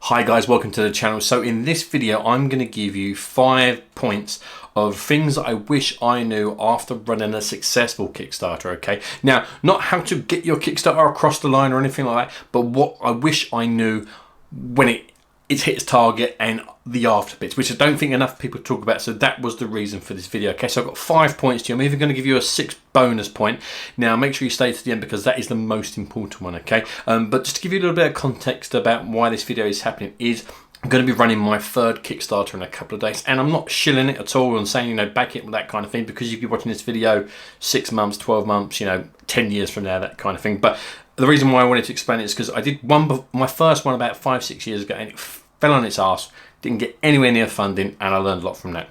Hi guys, welcome to the channel. So in this video, I'm going to give you 5 points of things that I wish I knew after running a successful Kickstarter, okay? Now, not how to get your Kickstarter across the line or anything like that, but what I wish I knew when it hits target and the after bits, which I don't think enough people talk about. So that was the reason for this video. Okay, so I've got 5 points to you. I'm even going to give you a 6th bonus point. Now make sure you stay to the end because that is the most important one, okay? But just to give you a little bit of context about why this video is happening is I'm going to be running my 3rd Kickstarter in a couple of days, and I'm not shilling it at all and saying, you know, back it, that kind of thing, because you'd be watching this video 6 months, 12 months, you know, 10 years from now, that kind of thing. But the reason why I wanted to explain it is because I did my first one about 5-6 years ago, and it fell on its ass, didn't get anywhere near funding, and I learned a lot from that.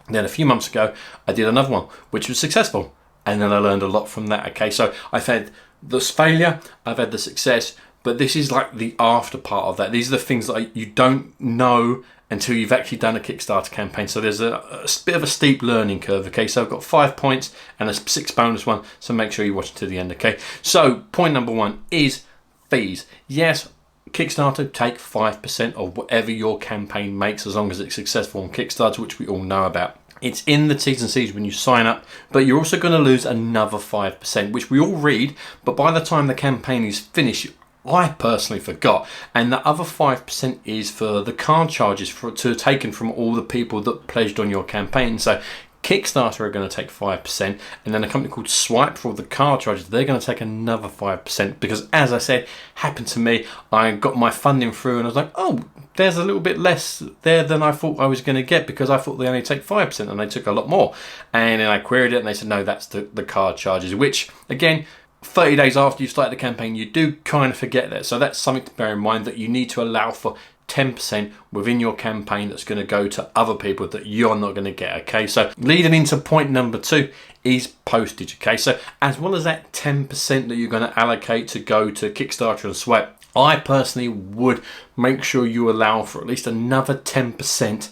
Then a few months ago, I did another one, which was successful, and then I learned a lot from that, okay? So I've had this failure, I've had the success, but this is like the after part of that. These are the things that you don't know until you've actually done a Kickstarter campaign. So there's a bit of a steep learning curve, okay? So I've got 5 points and a 6 bonus one, so make sure you watch it to the end, okay? So point number 1 is fees. Yes, Kickstarter take 5% of whatever your campaign makes as long as it's successful on Kickstarter, which we all know about. It's in the T's and C's when you sign up, but you're also going to lose another 5%, which we all read, but by the time the campaign is finished, I personally forgot. And the other 5% is for the card charges taken from all the people that pledged on your campaign. So Kickstarter are going to take 5%, and then a company called Swipe for all the card charges, they're going to take another 5%, because as I said, happened to me, I got my funding through and I was like, oh, there's a little bit less there than I thought I was going to get, because I thought they only take 5% and they took a lot more. And then I queried it and they said, no, that's the card charges, which again, 30 days after you start the campaign, you do kind of forget that. So that's something to bear in mind, that you need to allow for 10% within your campaign that's going to go to other people that you're not going to get, okay? So leading into point number 2 is postage, okay? So as well as that 10% that you're going to allocate to go to Kickstarter and Swipe, I personally would make sure you allow for at least another 10%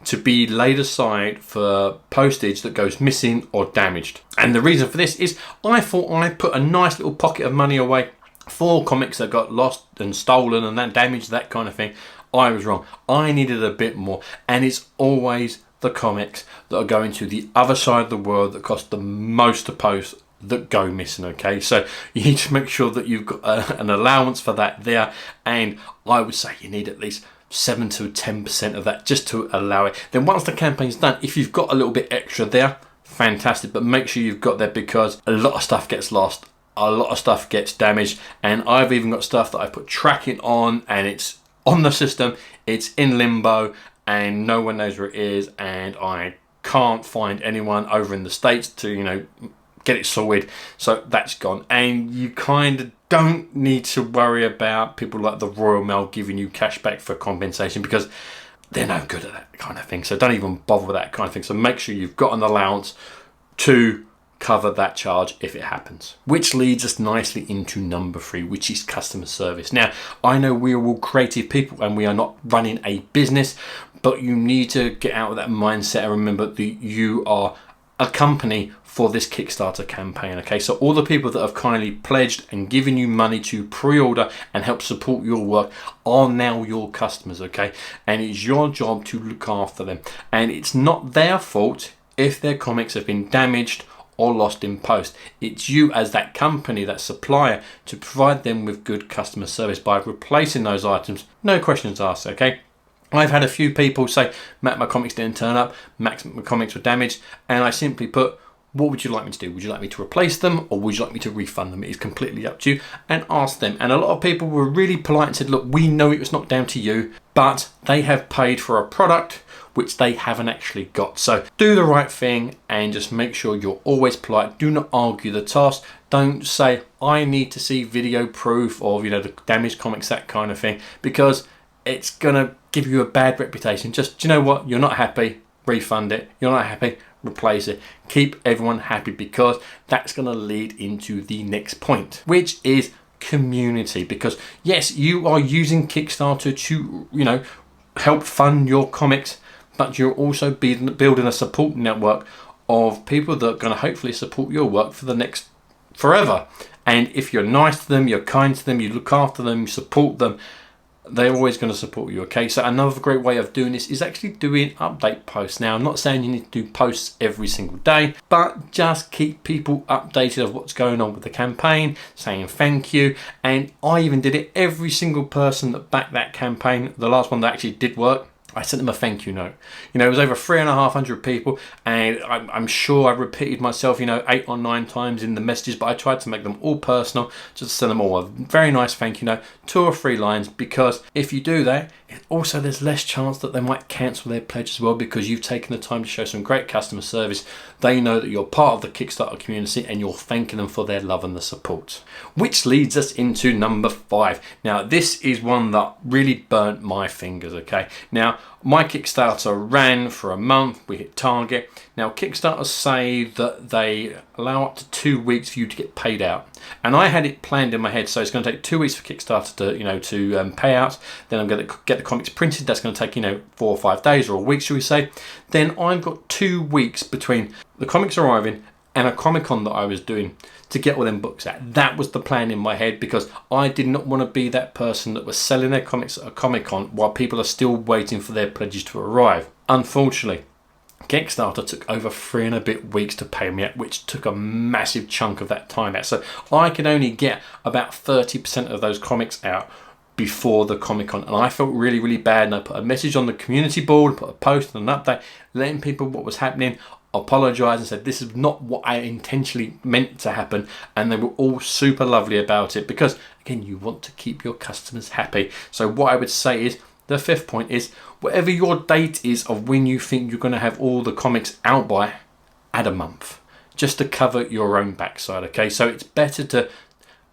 to be laid aside for postage that goes missing or damaged. And the reason for this is I thought I put a nice little pocket of money away for comics that got lost and stolen and that damaged, that kind of thing. I was wrong. I needed a bit more, and it's always the comics that are going to the other side of the world that cost the most to post that go missing, okay? So you need to make sure that you've got an allowance for that there, and I would say you need at least 7 to 10% of that just to allow it. Then once the campaign's done, if you've got a little bit extra there, fantastic, but make sure you've got that, because a lot of stuff gets lost, a lot of stuff gets damaged, and I've even got stuff that I put tracking on and it's on the system, it's in limbo and no one knows where it is, and I can't find anyone over in the States to, you know, get it sorted. So that's gone, and you kind of don't need to worry about people like the Royal Mail giving you cash back for compensation, because they're no good at that kind of thing. So don't even bother with that kind of thing. So make sure you've got an allowance to cover that charge if it happens. Which leads us nicely into number 3, which is customer service. Now, I know we are all creative people and we are not running a business, but you need to get out of that mindset and remember that you are a company for this Kickstarter campaign, okay? So all the people that have kindly pledged and given you money to pre-order and help support your work are now your customers, okay? And it's your job to look after them. And it's not their fault if their comics have been damaged or lost in post. It's you as that company, that supplier, to provide them with good customer service by replacing those items, no questions asked, okay? I've had a few people say, Matt, my comics didn't turn up, Matt, my comics were damaged, and I simply put, what would you like me to do? Would you like me to replace them, or would you like me to refund them? It is completely up to you, and ask them. And a lot of people were really polite and said, look, we know it was not down to you, but they have paid for a product which they haven't actually got. So do the right thing and just make sure you're always polite. Do not argue the task. Don't say, I need to see video proof of, you know, the damaged comics, that kind of thing, because it's gonna give you a bad reputation. Just, you know what, you're not happy, refund it. You're not happy, replace it. Keep everyone happy, because that's gonna lead into the next point, which is community. Because yes, you are using Kickstarter to, you know, help fund your comics, but you're also building a support network of people that are going to hopefully support your work for the next forever. And if you're nice to them, you're kind to them, you look after them, you support them, they're always going to support you, okay? So another great way of doing this is actually doing update posts. Now, I'm not saying you need to do posts every single day, but just keep people updated of what's going on with the campaign, saying thank you. And I even did it. Every single person that backed that campaign, the last one that actually did work, I sent them a thank you note. You know, it was over 3,500 people, and I'm sure I repeated myself, you know, 8 or 9 times in the messages, but I tried to make them all personal, just to send them all a very nice thank you note, 2 or 3 lines, because if you do that, also there's less chance that they might cancel their pledge as well, because you've taken the time to show some great customer service. They know that you're part of the Kickstarter community and you're thanking them for their love and the support. Which leads us into number 5. Now, this is one that really burnt my fingers, okay? Now, my Kickstarter ran for a month, we hit target. Now, Kickstarters say that they allow up to 2 weeks for you to get paid out. And I had it planned in my head, so it's going to take 2 weeks for Kickstarter to pay out. Then I'm going to get the comics printed. That's going to take, 4 or 5 days or a week, shall we say. Then I've got 2 weeks between the comics arriving and a Comic-Con that I was doing to get all them books out. That was the plan in my head, because I did not want to be that person that was selling their comics at a Comic-Con while people are still waiting for their pledges to arrive. Unfortunately, Kickstarter took over 3 and a bit weeks to pay me out, which took a massive chunk of that time out. So I could only get about 30% of those comics out before the Comic-Con, and I felt really, really bad. And I put a message on the community board, put a post and an update, letting people what was happening, apologised and said this is not what I intentionally meant to happen, and they were all super lovely about it, because again, you want to keep your customers happy. So what I would say is, the 5th point is, whatever your date is of when you think you're going to have all the comics out by, add a month, just to cover your own backside, okay? So it's better to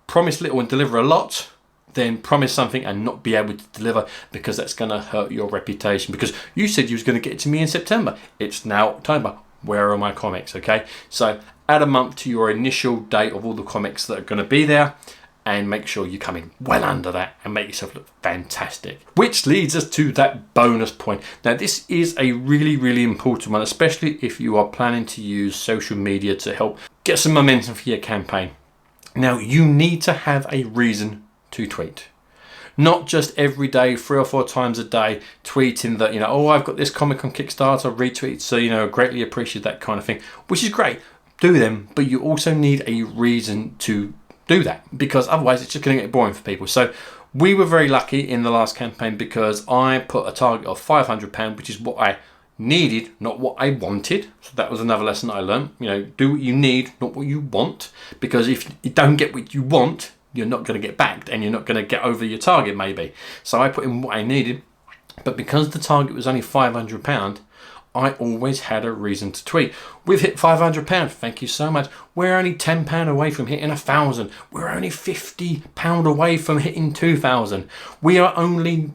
promise little and deliver a lot than promise something and not be able to deliver, because that's going to hurt your reputation. Because you said you was going to get it to me in September. It's now October. Where are my comics, okay? So add a month to your initial date of all the comics that are going to be there, and make sure you come in well under that and make yourself look fantastic. Which leads us to that bonus point. Now, this is a really, really important one, especially if you are planning to use social media to help get some momentum for your campaign. Now, you need to have a reason to tweet. Not just every day, 3 or 4 times a day, tweeting that, oh, I've got this comic on Kickstarter, retweet, so, greatly appreciate that kind of thing, which is great. Do them, but you also need a reason to do that, because otherwise it's just going to get boring for people. So we were very lucky in the last campaign, because I put a target of £500, which is what I needed, not what I wanted. So that was another lesson I learned. Do what you need, not what you want, because if you don't get what you want, you're not going to get backed and you're not going to get over your target maybe. So I put in what I needed, but because the target was only £500, I always had a reason to tweet. We've hit £500, thank you so much. We're only £10 away from hitting 1,000. We're only £50 away from hitting 2,000. We are only,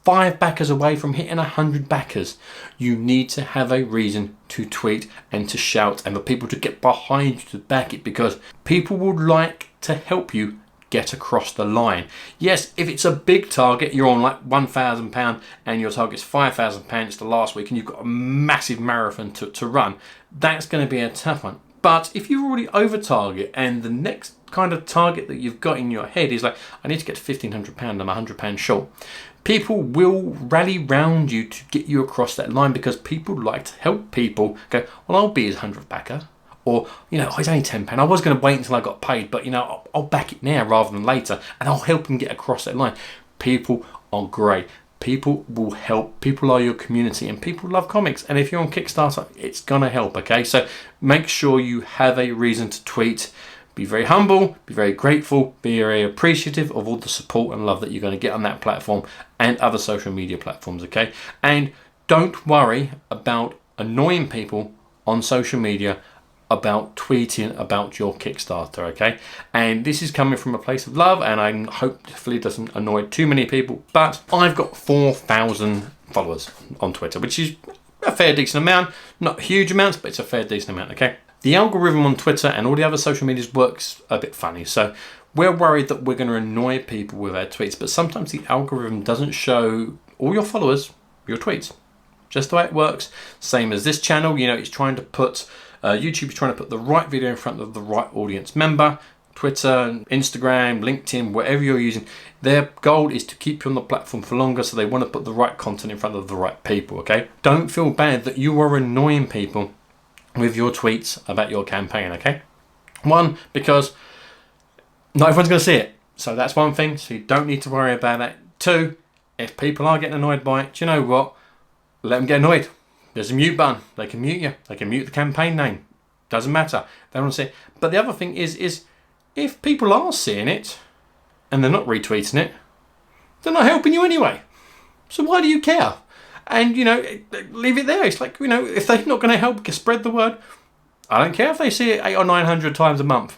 5 backers away from hitting 100 backers. You need to have a reason to tweet and to shout, and for people to get behind you to back it, because people would like to help you get across the line. Yes, if it's a big target, you're on like £1,000 and your target's £5,000 the last week and you've got a massive marathon to run, that's going to be a tough one. But if you're already over target and the next kind of target that you've got in your head is like, I need to get to £1,500, I'm £100 short, people will rally round you to get you across that line, because people like to help people go, well, I'll be his 100th backer. Or, oh, it's only £10. I was going to wait until I got paid, but, I'll back it now rather than later, and I'll help them get across that line. People are great. People will help. People are your community, and people love comics. And if you're on Kickstarter, it's going to help, okay? So make sure you have a reason to tweet. Be very humble, be very grateful, be very appreciative of all the support and love that you're going to get on that platform and other social media platforms, okay? And don't worry about annoying people on social media about tweeting about your Kickstarter, okay? And this is coming from a place of love, and I hopefully it doesn't annoy too many people, but I've got 4,000 followers on Twitter, which is a fair decent amount. Not huge amounts, but it's a fair decent amount, okay? The algorithm on Twitter and all the other social medias works a bit funny, so we're worried that we're going to annoy people with our tweets, but sometimes the algorithm doesn't show all your followers your tweets. Just the way it works. Same as this channel, it's trying to put YouTube is trying to put the right video in front of the right audience member. Twitter, Instagram, LinkedIn, whatever you're using, their goal is to keep you on the platform for longer, so they want to put the right content in front of the right people, okay? Don't feel bad that you are annoying people with your tweets about your campaign, okay? One, because not everyone's going to see it. So that's one thing, so you don't need to worry about that. Two, if people are getting annoyed by it, do you know what? Let them get annoyed. There's a mute button. They can mute you. They can mute the campaign name. Doesn't matter. They don't want to see it. But the other thing is if people are seeing it and they're not retweeting it, they're not helping you anyway. So why do you care? And, leave it there. It's like, if they're not going to help spread the word, I don't care if they see it 800 or 900 times a month.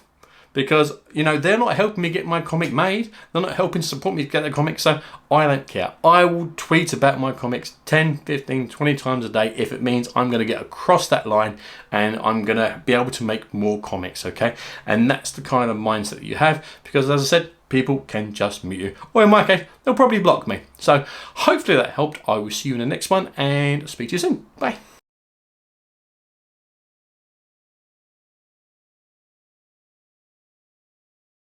Because, they're not helping me get my comic made. They're not helping support me to get the comic. So I don't care. I will tweet about my comics 10, 15, 20 times a day if it means I'm going to get across that line and I'm going to be able to make more comics, okay? And that's the kind of mindset that you have. Because as I said, people can just mute you. Or in my case, they'll probably block me. So hopefully that helped. I will see you in the next one and speak to you soon. Bye.